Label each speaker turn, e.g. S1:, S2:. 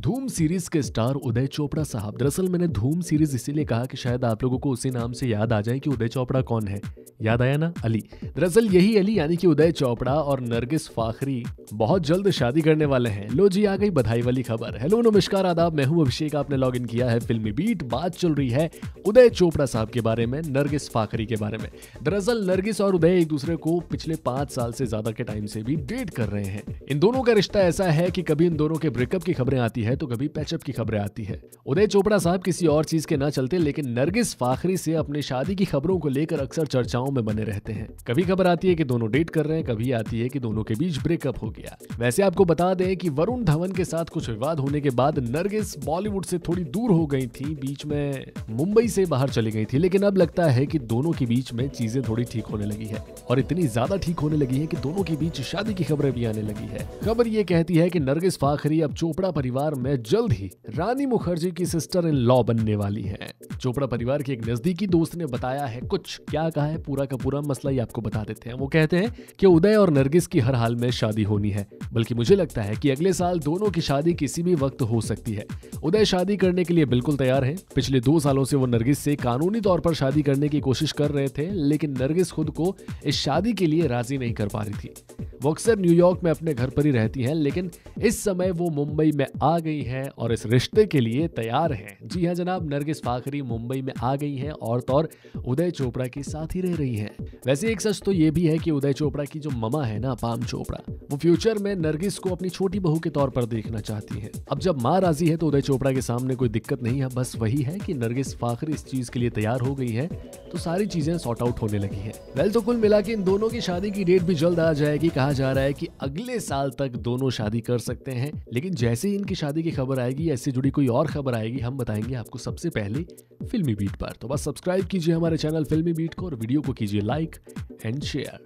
S1: धूम सीरीज के स्टार उदय चोपड़ा साहब। दरअसल मैंने धूम सीरीज इसीलिए कहा कि शायद आप लोगों को उसी नाम से याद आ जाए कि उदय चोपड़ा कौन है। याद आया ना? अली। दरअसल यही अली यानी कि उदय चोपड़ा और नरगिस फाखरी बहुत जल्द शादी करने वाले हैं। लो जी, आ गई बधाई वाली खबर। हेलो नमस्कार आदाब, मैं हूं अभिषेक। आपने लॉग इन किया है फिल्मी बीट। बात चल रही है उदय चोपड़ा साहब के बारे में, नरगिस फाखरी के बारे में। दरअसल नरगिस और उदय एक दूसरे को पिछले 5 साल से ज्यादा के टाइम से भी डेट कर रहे हैं। इन दोनों का रिश्ता ऐसा है कि कभी इन दोनों के ब्रेकअप की खबरें आती है तो कभी पैचअप की खबरें आती है। उदय चोपड़ा साहब किसी और चीज के ना चलते, लेकिन नरगिस फाखरी से अपनी शादी की खबरों को लेकर अक्सर चर्चाओं में बने रहते हैं। कभी खबर आती है कि दोनों डेट कर रहे हैं, कभी आती है कि दोनों के बीच ब्रेकअप हो गया। वैसे आपको बता दें कि वरुण धवन के साथ कुछ विवाद होने के बाद नरगिस बॉलीवुड से थोड़ी दूर हो गई थी, बीच में मुंबई से बाहर चली गई थी। लेकिन अब लगता है कि दोनों के बीच में चीजें थोड़ी ठीक होने लगी है, और इतनी ज्यादा ठीक होने लगी है कि दोनों के बीच शादी की खबरें भी आने लगी है। खबर ये कहती है कि नरगिस फाखरी अब चोपड़ा परिवार में जल्द ही रानी मुखर्जी की सिस्टर इन लॉ बनने वाली है। चोपड़ा परिवार के एक नजदीकी दोस्त ने बताया है कुछ, क्या कहा है पूरा का पूरा मसला ही आपको बता देते हैं। वो कहते हैं कि उदय और नरगिस की हर हाल में शादी होनी है, बल्कि मुझे लगता है कि अगले साल दोनों की शादी किसी भी वक्त हो सकती है। उदय शादी करने के लिए बिल्कुल तैयार है। पिछले 2 सालों से वो नरगिस से कानूनी तौर पर शादी करने की कोशिश कर रहे थे, लेकिन नरगिस खुद को इस शादी के लिए राजी नहीं कर पा रही थी। वो अक्सर न्यूयॉर्क में अपने घर पर ही रहती हैं, लेकिन इस समय वो मुंबई में आ गई हैं और इस रिश्ते के लिए तैयार हैं। जी हाँ जनाब, नरगिस फाखरी मुंबई में आ गई हैं और तौर उदय चोपड़ा के साथ ही रह रही हैं। वैसे एक सच तो ये भी है कि उदय चोपड़ा की जो ममा है ना, पाम चोपड़ा, वो फ्यूचर में नरगिस को अपनी छोटी बहू के तौर पर देखना चाहती हैं। अब जब माँ राजी है तो उदय चोपड़ा के सामने कोई दिक्कत नहीं है। बस वही है कि नरगिस फाखरी इस चीज के लिए तैयार हो गई है तो सारी चीजें सॉर्ट आउट होने लगी है। वेल, तो कुल मिला के इन दोनों की शादी की डेट भी जल्द आ जाएगी। कहा जा रहा है कि अगले साल तक दोनों शादी कर सकते हैं। लेकिन जैसे ही इनकी शादी की खबर आएगी या इससे जुड़ी कोई और खबर आएगी, हम बताएंगे आपको सबसे पहले फिल्मी बीट पर। तो बस सब्सक्राइब कीजिए हमारे चैनल फिल्मी बीट को और वीडियो को कीजिए लाइक एंड शेयर।